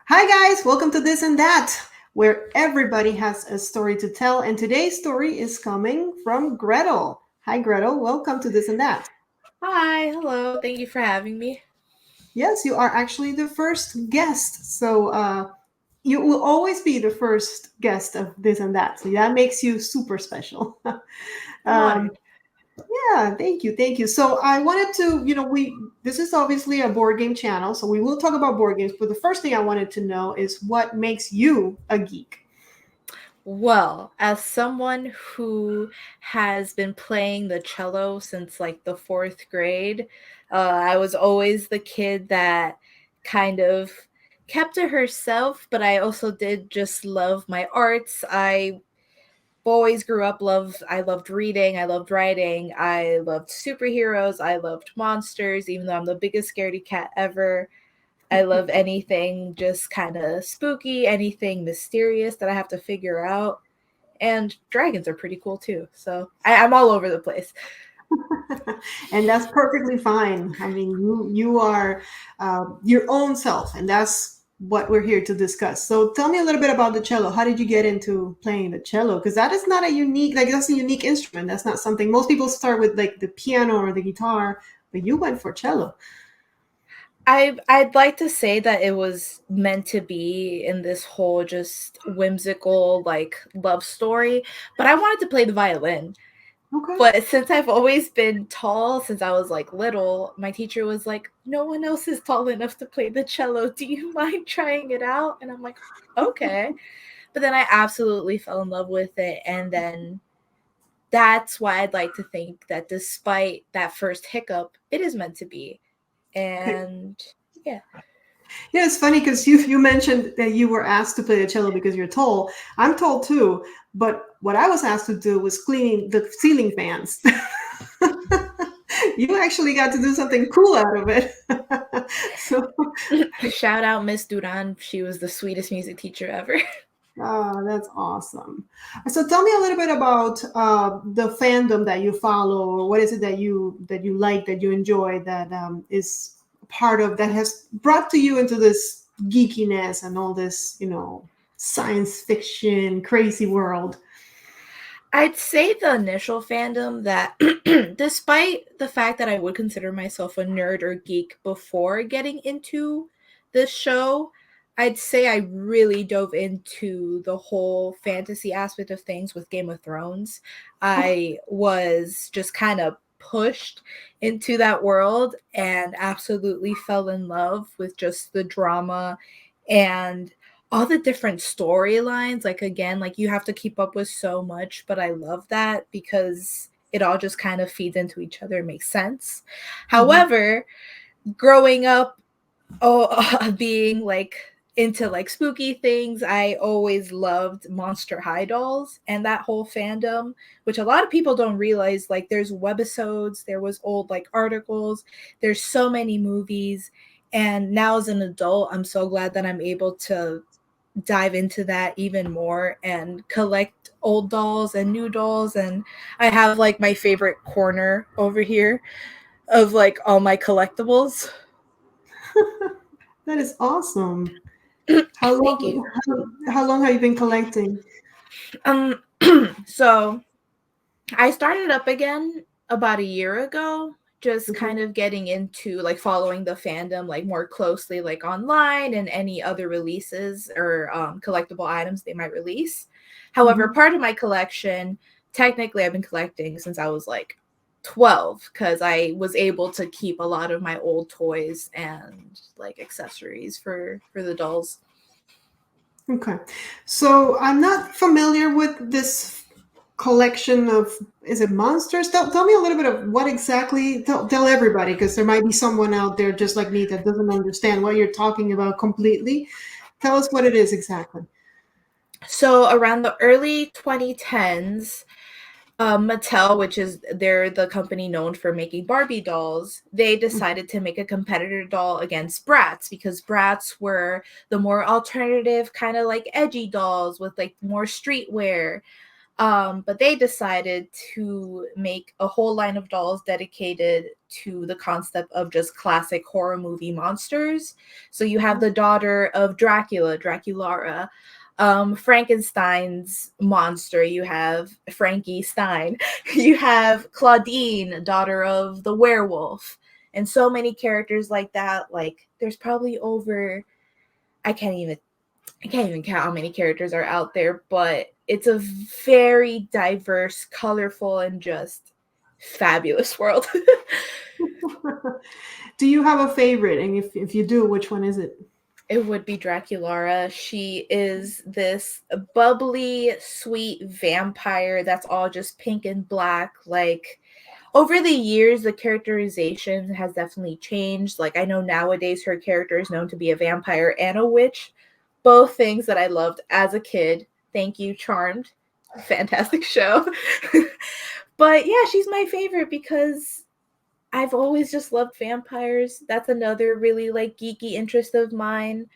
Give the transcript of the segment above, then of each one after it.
Hi, guys, welcome to This and That, where everybody has a story to tell. And today's story is coming from Gretel. Hi, Gretel, welcome to This and That. Hi, hello. Thank you for having me. Yes, you are actually the first guest. So you will always be the first guest of This and That. So that makes you super special. I'm um, honored. yeah, thank you. Thank you. So I wanted to, this is obviously a board game channel. So we will talk about board games. But the first thing I wanted to know is what makes you a geek? Well, as someone who has been playing the cello since like the fourth grade, I was always the kid that kind of kept to herself, but I also did just love my arts. I always grew up I loved reading, I loved writing, I loved superheroes, I loved monsters, even though I'm the biggest scaredy cat ever. I love anything just kind of spooky, anything mysterious that I have to figure out. And dragons are pretty cool too. So I'm all over the place. And that's perfectly fine. I mean, you are your own self, and that's what we're here to discuss. So, tell me a little bit about the cello. How did you get into playing the cello? Because that is not a unique, like that's a unique instrument. That's not something most people start with, like the piano or the guitar, but you went for cello. I'd like to say that it was meant to be in this whole just whimsical like love story, but I wanted to play the violin. Okay. But since I've always been tall since I was like little, my teacher was like, "No one else is tall enough to play the cello. Do you mind trying it out?" And I'm like, "Okay." But then I absolutely fell in love with it, and then that's why I'd like to think that despite that first hiccup, it is meant to be. And yeah. Yeah, it's funny because you mentioned that you were asked to play the cello because you're tall. I'm tall too, but what I was asked to do was cleaning the ceiling fans. You actually got to do something cool out of it. So, Shout out Miss Duran. She was the sweetest music teacher ever. that's awesome. So, tell me a little bit about the fandom that you follow. What is it that you like, that you enjoy, that is part of that has brought to you into this geekiness and all this, science fiction crazy world. I'd say the initial fandom that, despite the fact that I would consider myself a nerd or geek before getting into this show, I'd say I really dove into the whole fantasy aspect of things with Game of Thrones. I was just kind of pushed into that world and absolutely fell in love with just the drama and all the different storylines. Like, again, like you have to keep up with so much, but I love that because it all just kind of feeds into each other, makes sense. Mhm. However, growing up, being like into like spooky things, I always loved Monster High dolls and that whole fandom, which a lot of people don't realize. Like, there's webisodes, there was old like articles, there's so many movies. And now as an adult, I'm so glad that I'm able to dive into that even more and collect old dolls and new dolls. And I have like my favorite corner over here of like all my collectibles. That is awesome. How Thank you. long? How long have you been collecting? Um, so I started up again about a year ago, just Okay. kind of getting into like following the fandom like more closely, like online and any other releases or collectible items they might release. However, Mhm. part of my collection, technically, I've been collecting since I was like 12 because I was able to keep a lot of my old toys and like accessories for the dolls. Okay. So I'm not familiar with this collection of, is it monsters? Tell me a little bit of what exactly, tell everybody, because there might be someone out there just like me that doesn't understand what you're talking about completely. Tell us what it is exactly. So around the early 2010s, Mattel, which is they're the company known for making Barbie dolls, they decided to make a competitor doll against Bratz because Bratz were the more alternative, kind of like edgy dolls with like more streetwear. But they decided to make a whole line of dolls dedicated to the concept of just classic horror movie monsters. So you have the daughter of Dracula, Draculara, Frankenstein's monster. You have Frankie Stein. You have Claudine, daughter of the werewolf, and so many characters like that. Like there's probably over I can't even I can't even count how many characters are out there, but it's a very diverse, colorful, and just fabulous world. Do you have a favorite? And if you do, which one is it? It would be Draculara. She is this bubbly, sweet vampire that's all just pink and black. Like, over the years, the characterization has definitely changed. Like, I know nowadays her character is known to be a vampire and a witch, both things that I loved as a kid. Thank you, Charmed. Fantastic show. But yeah, she's my favorite because I've always just loved vampires. That's another really like geeky interest of mine.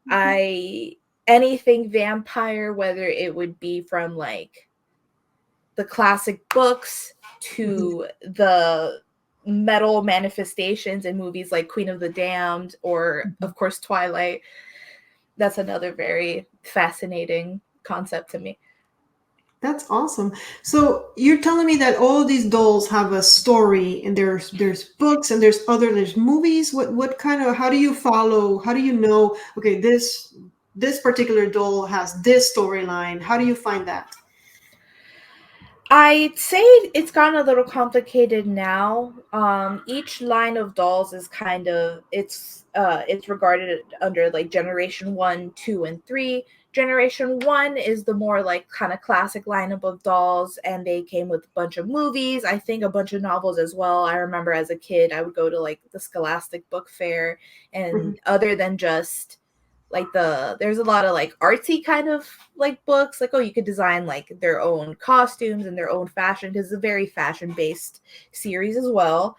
Mhm. I anything vampire, whether it would be from like the classic books Mhm. to the metal manifestations in movies like Queen of the Damned or Mhm. of course Twilight. That's another very fascinating concept to me. That's awesome. So you're telling me that all of these dolls have a story, and there's books, and there's movies. What kind of, how do you follow? How do you know? Okay, this particular doll has this storyline. How do you find that? I'd say it's gotten a little complicated now. Each line of dolls is kind of it's regarded under like generation one, two, and three. Generation one is the more like kind of classic lineup of dolls, and they came with a bunch of movies. I think a bunch of novels as well. I remember as a kid, I would go to like the Scholastic Book Fair, Mhm. and other than just like there's a lot of like artsy kind of like books like oh you could design like their own costumes and their own fashion because it's a very fashion based series as well,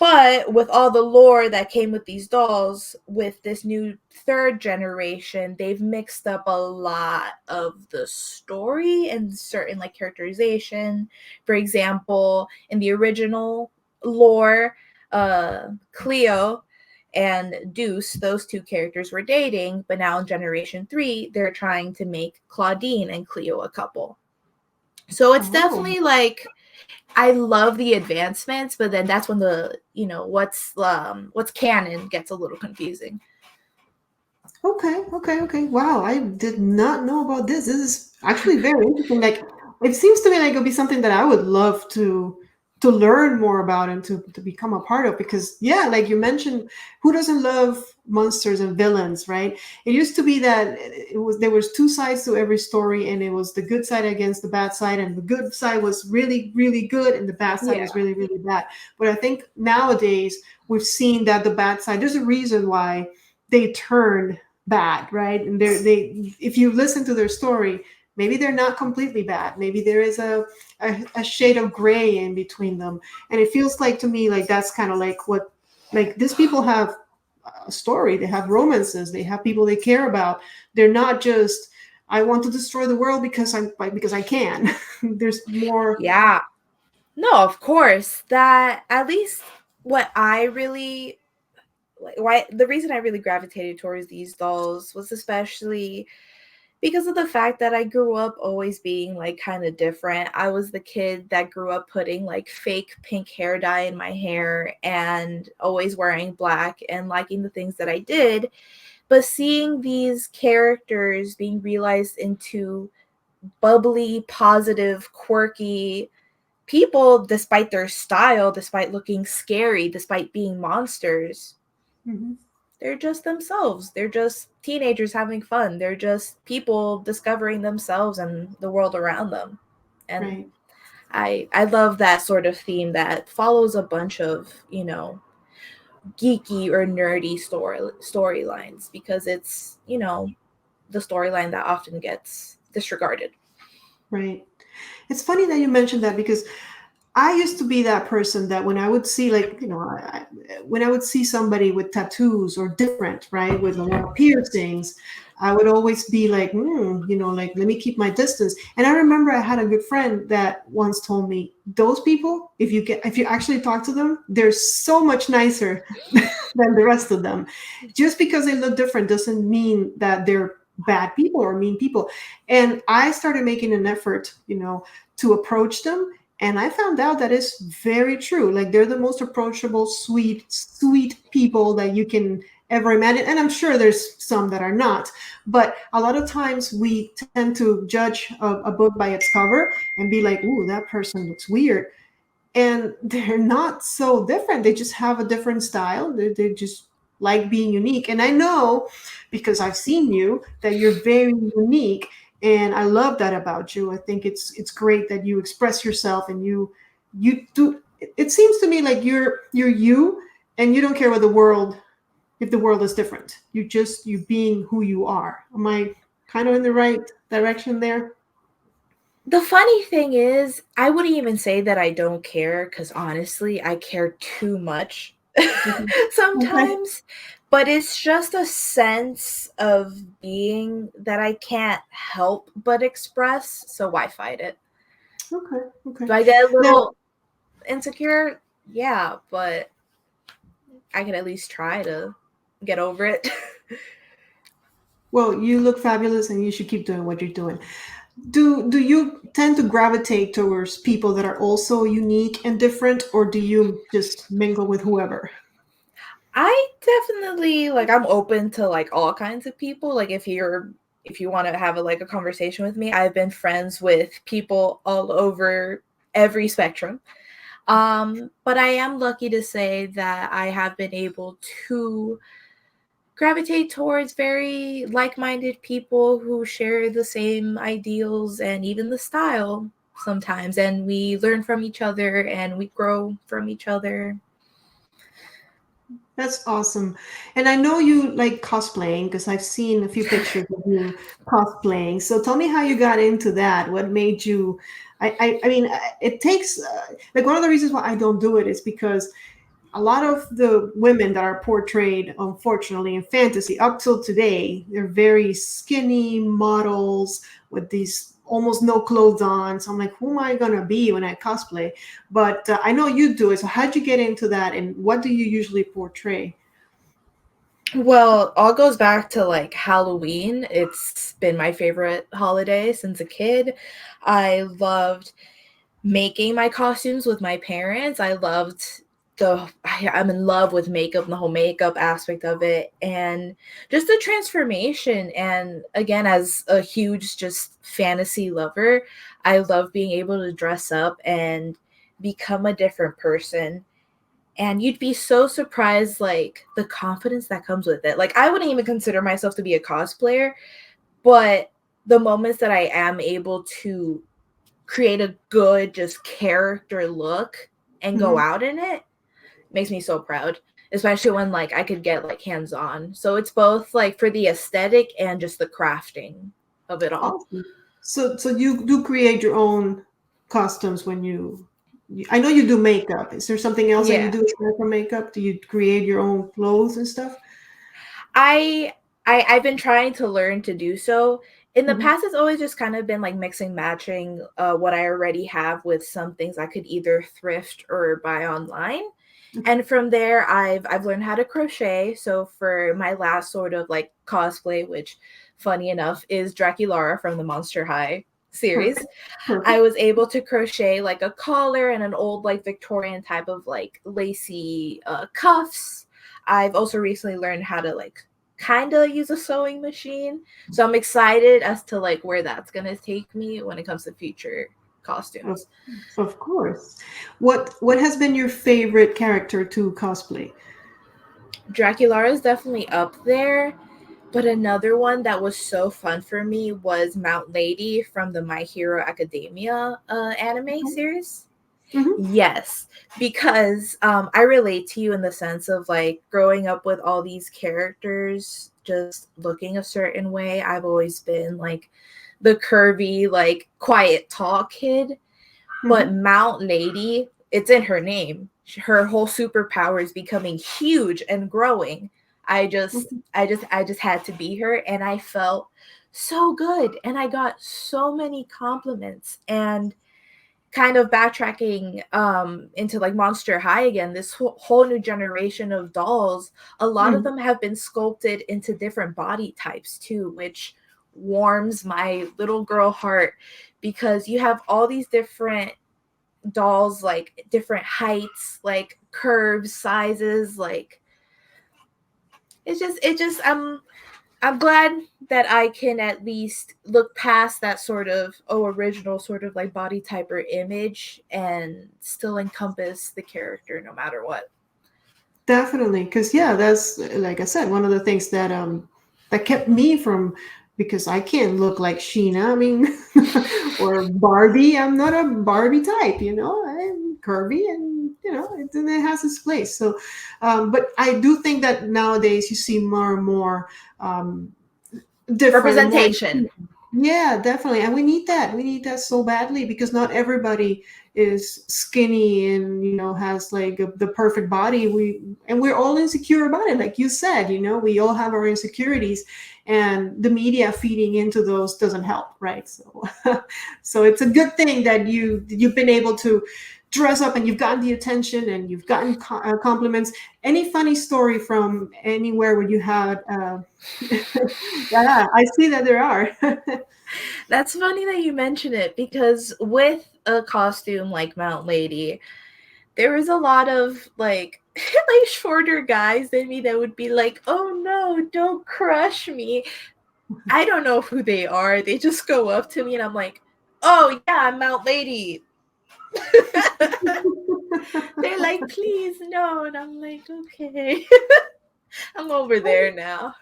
but with all the lore that came with these dolls with this new third generation they've mixed up a lot of the story and certain like characterization. For example, in the original lore, Cleo and Deuce, those two characters were dating, but now in Generation 3, they're trying to make Claudine and Cleo a couple. So it's Oh. definitely like I love the advancements, but then that's when the what's canon gets a little confusing. Okay, okay, okay. Wow, I did not know about this. This is actually very interesting. Like, it seems to me like it'll be something that I would love to learn more about and to become a part of, because yeah, like you mentioned, who doesn't love monsters and villains, right? It used to be that there was two sides to every story, and it was the good side against the bad side, and the good side was really, really good, and the bad side Yeah. was really, really bad. But I think nowadays we've seen that the bad side, there's a reason why they turned bad, right? And they if you listen to their story, maybe they're not completely bad. Maybe there is a shade of gray in between them. And it feels like to me like that's kind of like what, like these people have a story, they have romances, they have people they care about. They're not just, I want to destroy the world because I can. There's more. Yeah. No, of course. That at least what I really like why the reason I really gravitated towards these dolls was especially because of the fact that I grew up always being like kind of different. I was the kid that grew up putting like fake pink hair dye in my hair and always wearing black and liking the things that I did. But seeing these characters being realized into bubbly, positive, quirky people, despite their style, despite looking scary, despite being monsters, Mhm. they're just themselves. They're just teenagers having fun. They're just people discovering themselves and the world around them. And Right. I love that sort of theme that follows a bunch of, geeky or nerdy storylines because it's, the storyline that often gets disregarded. Right. It's funny that you mentioned that, because I used to be that person that when I would see, like, when I would see somebody with tattoos or different, right, with a lot of piercings, I would always be like, like, let me keep my distance. And I remember I had a good friend that once told me, those people, if you actually talk to them, they're so much nicer than the rest of them. Just because they look different doesn't mean that they're bad people or mean people. And I started making an effort, to approach them, and I found out that it's very true. Like, they're the most approachable, sweet, sweet people that you can ever imagine. And I'm sure there's some that are not. But a lot of times we tend to judge a book by its cover and be like, ooh, that person looks weird. And they're not so different. They just have a different style. They just like being unique. And I know, because I've seen you, that you're very unique, and I love that about you. I think it's great that you express yourself, and you do. It seems to me like you're you, and you don't care what the world, if the world is different. You being who you are. Am I kind of in the right direction there? The funny thing is, I wouldn't even say that I don't care, because honestly, I care too much Mhm. Okay. sometimes. But it's just a sense of being that I can't help but express. So why fight it? Okay. Okay. Do I get a Now, little insecure? Yeah, but I can at least try to get over it. well, you look fabulous, and you should keep doing what you're doing. Do you tend to gravitate towards people that are also unique and different, or do you just mingle with whoever? I definitely like I'm open to like all kinds of people. Like if you want to have a conversation with me, I've been friends with people all over every spectrum. But I am lucky to say that I have been able to gravitate towards very like-minded people who share the same ideals and even the style sometimes, and we learn from each other and we grow from each other. That's awesome. And I know you like cosplaying because I've seen a few pictures of you cosplaying. So tell me how you got into that. What made you? I mean, it takes like, one of the reasons why I don't do it is because a lot of the women that are portrayed, unfortunately, in fantasy up till today, they're very skinny models with these almost no clothes on. So I'm like, who am I gonna be when I cosplay? But I know you do it. So how'd you get into that, and what do you usually portray? Well, all goes back to like Halloween. It's been my favorite holiday since a kid. I loved making my costumes with my parents. I loved I'm in love with makeup and the whole makeup aspect of it, and just the transformation. And again, as a huge just fantasy lover, I love being able to dress up and become a different person. And you'd be so surprised, like the confidence that comes with it. Like I wouldn't even consider myself to be a cosplayer, but the moments that I am able to create a good just character look and go Mhm. out in it makes me so proud, especially when like I could get like hands on. So it's both like for the aesthetic and just the crafting of it all. Awesome. So you do create your own costumes when I know you do makeup. Is there something else that you Yeah. do aside from makeup? Do you create your own clothes and stuff? I I've been trying to learn to do so. In the Mhm. past, it's always just kind of been like mixing, matching what I already have with some things I could either thrift or buy online. Okay. And from there, I've learned how to crochet. So for my last sort of like cosplay, which funny enough is Draculara from the Monster High series, Perfect. I Perfect. was able to crochet like a collar and an old like Victorian type of like lacy cuffs. I've also recently learned how to like kind of use a sewing machine. So I'm excited as to like where that's going to take me when it comes to future Of, costumes. of course. What has been your favorite character to cosplay? Draculara is definitely up there, but another one that was so fun for me was Mount Lady from the My Hero Academia anime series. Hmm. Yes, because I relate to you in the sense of like growing up with all these characters just looking a certain way. I've always been like the curvy, like quiet tall kid. But Hmm. Mount Lady, it's in her name. Her whole superpower is becoming huge and growing. I just had to be her, and I felt so good, and I got so many compliments. And kind of backtracking into like Monster High again, this whole new generation of dolls, a lot of Hmm. them have been sculpted into different body types too, which warms my little girl heart, because you have all these different dolls, like different heights, like curves, sizes, like it just I'm glad that I can at least look past that sort of original sort of like body type or image and still encompass the character no matter what. Definitely, because yeah, that's like I said, one of the things that that kept me from, because I can't look like Sheena. I mean, or Barbie. I'm not a Barbie type. I'm curvy, and it has its place. So, but I do think that nowadays you see more and more um, different and more. Representation. Yeah, definitely. And we need that. We need that so badly, because not everybody is skinny and, has like the perfect body. We're all insecure about it. Like you said, we all have our insecurities, and the media feeding into those doesn't help, right? So so it's a good thing that you've been able to dress up, and you've gotten the attention, and you've gotten compliments. Any funny story from anywhere where you had yeah, I see that there are. That's funny that you mention it, because with a costume like Mount Lady, there was a lot of like like shorter guys than me that would be like, "Oh no, don't crush me." I don't know who they are. They just go up to me and I'm like, "Oh yeah, I'm Mount Lady." They're like, "Please no." And I'm like, "Okay." I'm over there now.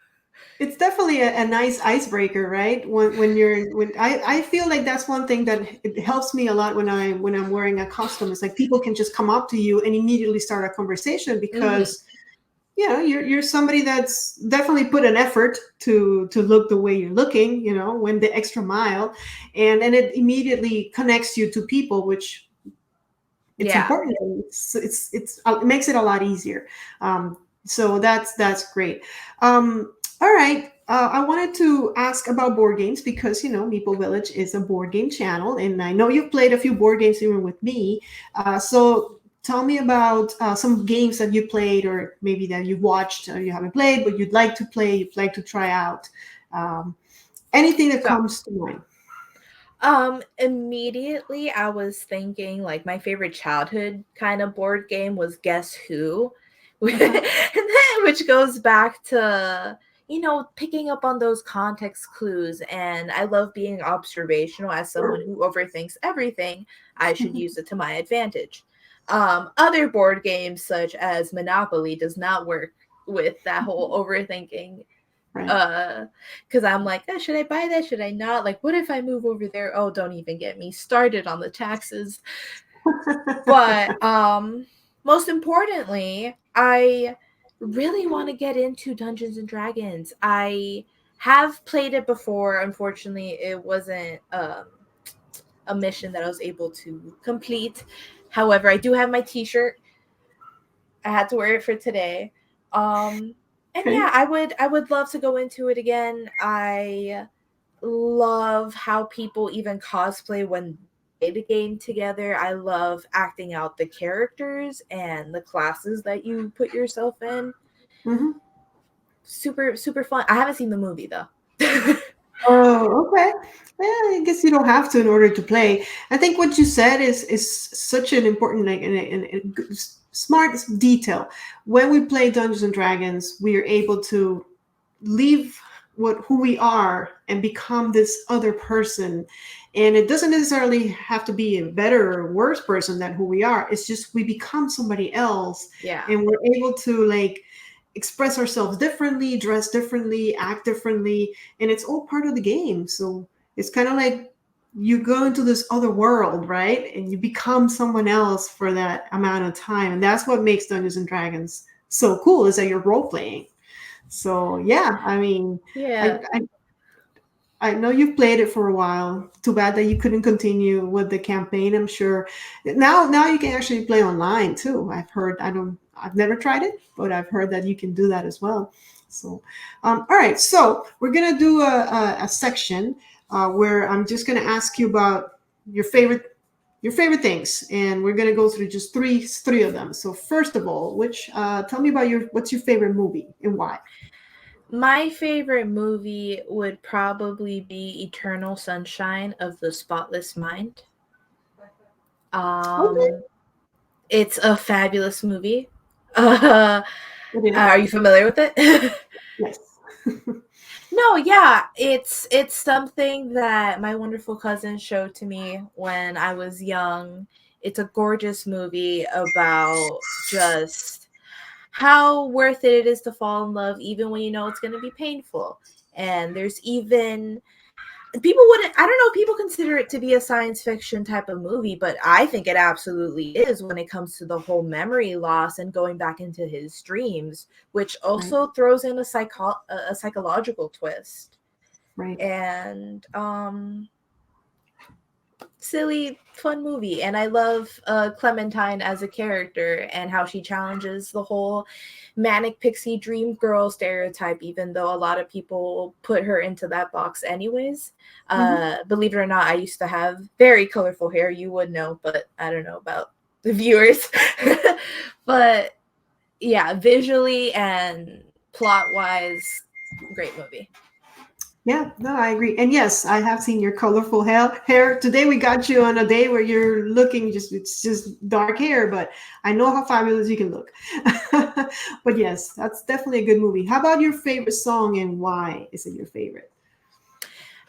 It's definitely a nice icebreaker, right? When I feel like that's one thing that it helps me a lot when I'm wearing a costume. It's like people can just come up to you and immediately start a conversation, Mhm. because you're somebody that's definitely put an effort to look the way you're looking, went the extra mile, and it immediately connects you to people, which it's Yeah. important. It makes it a lot easier. So that's great. All right. I wanted to ask about board games, because Meeple Village is a board game channel, and I know you've played a few board games even with me. So tell me about some games that you played, or maybe that you watched, or you haven't played but you'd like to play, you'd like to try out. Um, Anything that So, comes to mind. immediately I was thinking like my favorite childhood kind of board game was Guess Who, Uh-huh. which goes back to picking up on those context clues. And I love being observational. As someone who overthinks everything, I should use it to my advantage. Other board games such as Monopoly does not work with that whole overthinking, Right. uh because I'm like, should I buy that, should I not, like what if I move over there, oh don't even get me started on the taxes. But most importantly, I really want to get into Dungeons and Dragons. I have played it before. Unfortunately, it wasn't a mission that I was able to complete. However, I do have my t-shirt. I had to wear it for today. And Okay. yeah, I would love to go into it again. I love how people even cosplay when they play the game together. I love acting out the characters and the classes that you put yourself in. Mhm. Super super fun. I haven't seen the movie though. Oh, okay. Well, I guess you don't have to in order to play. I think what you said is such an important, like, and smart detail. When we play Dungeons and Dragons, we are able to leave who we are and become this other person, and it doesn't necessarily have to be a better or worse person than who we are. It's just we become somebody else, Yeah. and we're able to like express ourselves differently, dress differently, act differently, and it's all part of the game. So it's kind of like you go into this other world, right? And you become someone else for that amount of time. And that's what makes Dungeons and Dragons so cool, is that you're role playing. So yeah, I mean, I, Yeah. I I know you've played it for a while. Too bad that you couldn't continue with the campaign. I'm sure now you can actually play online too. I've heard. I've never tried it, but I've heard that you can do that as well. So, all right. So we're gonna do a section where I'm just gonna ask you about your favorite your favorite things, and we're gonna go through just three of them. So first of all, which tell me about your what's your favorite movie and why? My favorite movie would probably be Eternal Sunshine of the Spotless Mind. Okay, Um, it's a fabulous movie. Uh, it is. are you familiar with it? Yes. No, yeah, it's something that my wonderful cousin showed to me when I was young. It's a gorgeous movie about just how worth it is to fall in love even when you know it's going to be painful. And there's even people wouldn't, I don't know, people consider it to be a science fiction type of movie, but I think it absolutely is when it comes to the whole memory loss and going back into his dreams, which Right. also throws in a psychological twist. Right. And silly fun movie, and I love Clementine as a character and how she challenges the whole manic pixie dream girl stereotype, even though a lot of people put her into that box anyways. Hmm. Believe it or not, I used to have very colorful hair. You would know, but I don't know about the viewers. But yeah, visually and plot wise, great movie. Yeah, no, I agree. And yes, I have seen your colorful hair. Today we got you on a day where you're looking just it's just dark hair, but I know how fabulous you can look. But yes, that's definitely a good movie. How about your favorite song and why is it your favorite?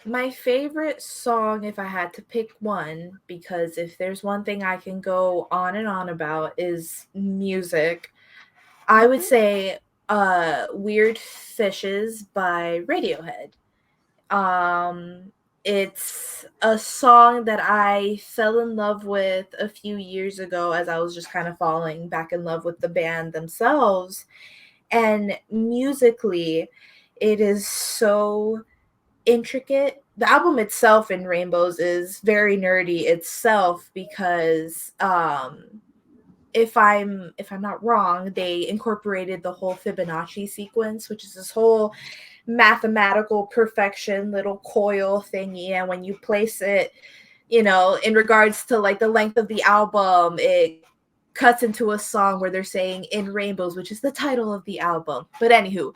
My favorite song, if I had to pick one, because if there's one thing I can go on and on about, is music, I would Okay. say Weird Fishes by Radiohead. Um, it's a song that I fell in love with a few years ago as I was just kind of falling back in love with the band themselves. And musically, it is so intricate. The album itself in Rainbows is very nerdy itself because if I'm not wrong, they incorporated the whole Fibonacci sequence, which is this whole mathematical perfection little coil thingy, and when you place it, in regards to like the length of the album, it cuts into a song where they're saying in rainbows, which is the title of the album. But anywho,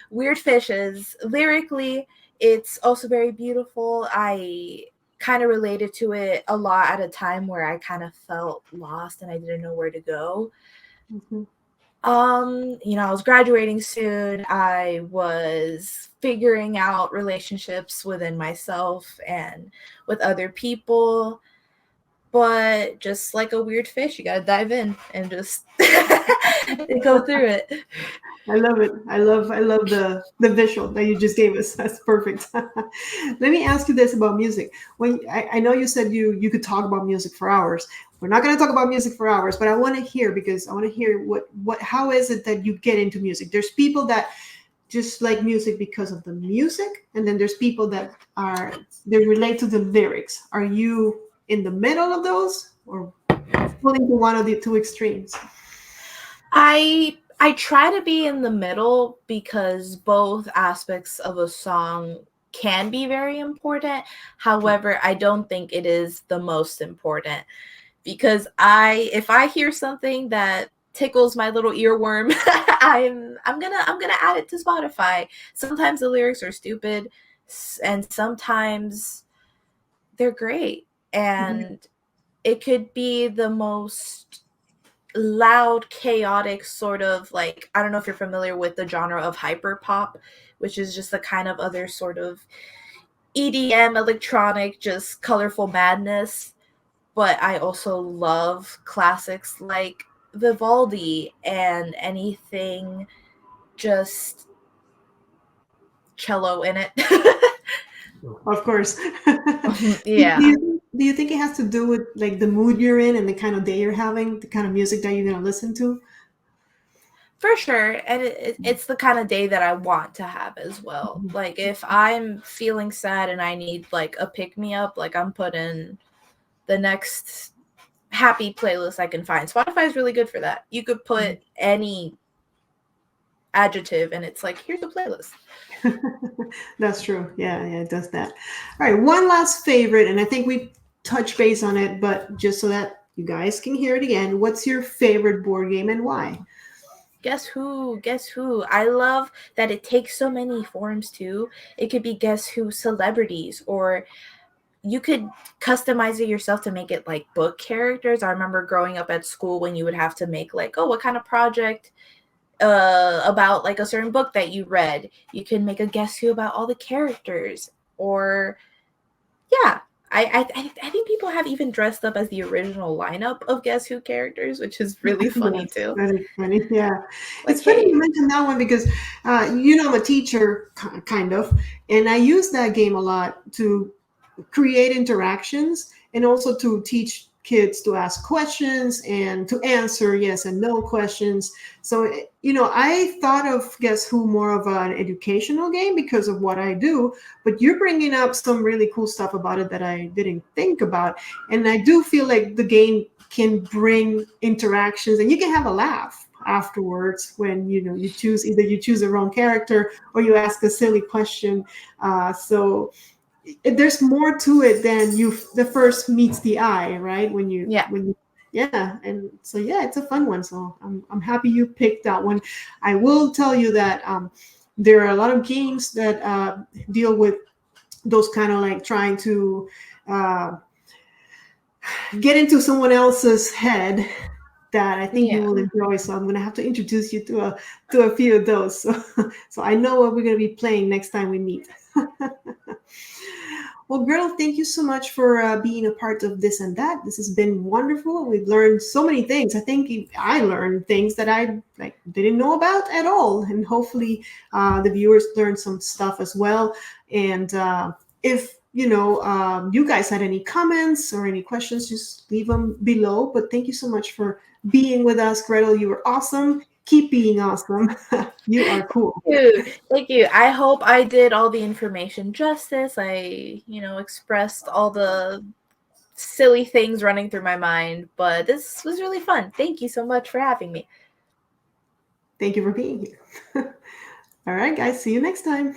Weird Fishes, lyrically, it's also very beautiful. I kind of related to it a lot at a time where I kind of felt lost and I didn't know where to go. Mhm. I was graduating soon. I was figuring out relationships within myself and with other people. But just like a weird fish, you gotta dive in and just go through it. I love it. I love the visual that you just gave us. That's perfect. Let me ask you this about music. When I know you said you could talk about music for hours. We're not going to talk about music for hours, but I want to hear because I want to hear what how is it that you get into music? There's people that just like music because of the music, and then there's people that are they relate to the lyrics. Are you in the middle of those, or fully to one of the two extremes? I try to be in the middle because both aspects of a song can be very important. However, I don't think it is the most important because I if I hear something that tickles my little earworm, I'm gonna add it to Spotify. Sometimes the lyrics are stupid and sometimes they're great, Mhm. and it could be the most loud, chaotic sort of, like, I don't know if you're familiar with the genre of hyper pop, which is just a kind of other sort of EDM, electronic, just colorful madness. But I also love classics like Vivaldi and anything just cello in it. Of course. Yeah. Do you think it has to do with like the mood you're in and the kind of day you're having, the kind of music that you're gonna listen to? For sure. And it's the kind of day that I want to have as well. Like, if I'm feeling sad and I need, like, a pick me up, like, I'm putting the next happy playlist I can find. Spotify is really good for that. You could put any adjective and it's like, here's a playlist. That's true. Yeah, yeah, it does that. All right, one last favorite, and I think we touch base on it, but just so that you guys can hear it again, what's your favorite board game and why? Guess who? Guess who? I love that it takes so many forms too. It could be guess who celebrities, or you could customize it yourself to make it like book characters. I remember growing up at school when you would have to make like, oh, what kind of project about like a certain book that you read. You can make a guess who about all the characters, or yeah. I think people have even dressed up as the original lineup of Guess Who characters, which is really funny Yes, too. that is funny. Yeah, Like, it's funny you hey, mentioned that one because, I'm a teacher, kind of, and I use that game a lot to create interactions and also to teach kids to ask questions and to answer yes and no questions. So, I thought of Guess Who more of an educational game because of what I do, but you're bringing up some really cool stuff about it that I didn't think about. And I do feel like the game can bring interactions and you can have a laugh afterwards when you choose the wrong character or you ask a silly question. So there's more to it than the first meets the eye, right? yeah, Yeah, and so yeah, it's a fun one. So I'm happy you picked that one. I will tell you that there are a lot of games that deal with those kind of like trying to uh, get into someone else's head that I think you yeah. will enjoy. So I'm gonna have to introduce you to a few of those. So so I know what we're gonna be playing next time we meet. Well, Gretel, thank you so much for being a part of this and that. This has been wonderful. We've learned so many things. I think I learned things that I didn't know about at all, and hopefully, the viewers learned some stuff as well. And if you guys had any comments or any questions, just leave them below. But thank you so much for being with us, Gretel. You were awesome. Keep being awesome. You are cool. Thank you. I hope I did all the information justice. I, expressed all the silly things running through my mind, but this was really fun. Thank you so much for having me. Thank you for being here. All right, guys. See you next time.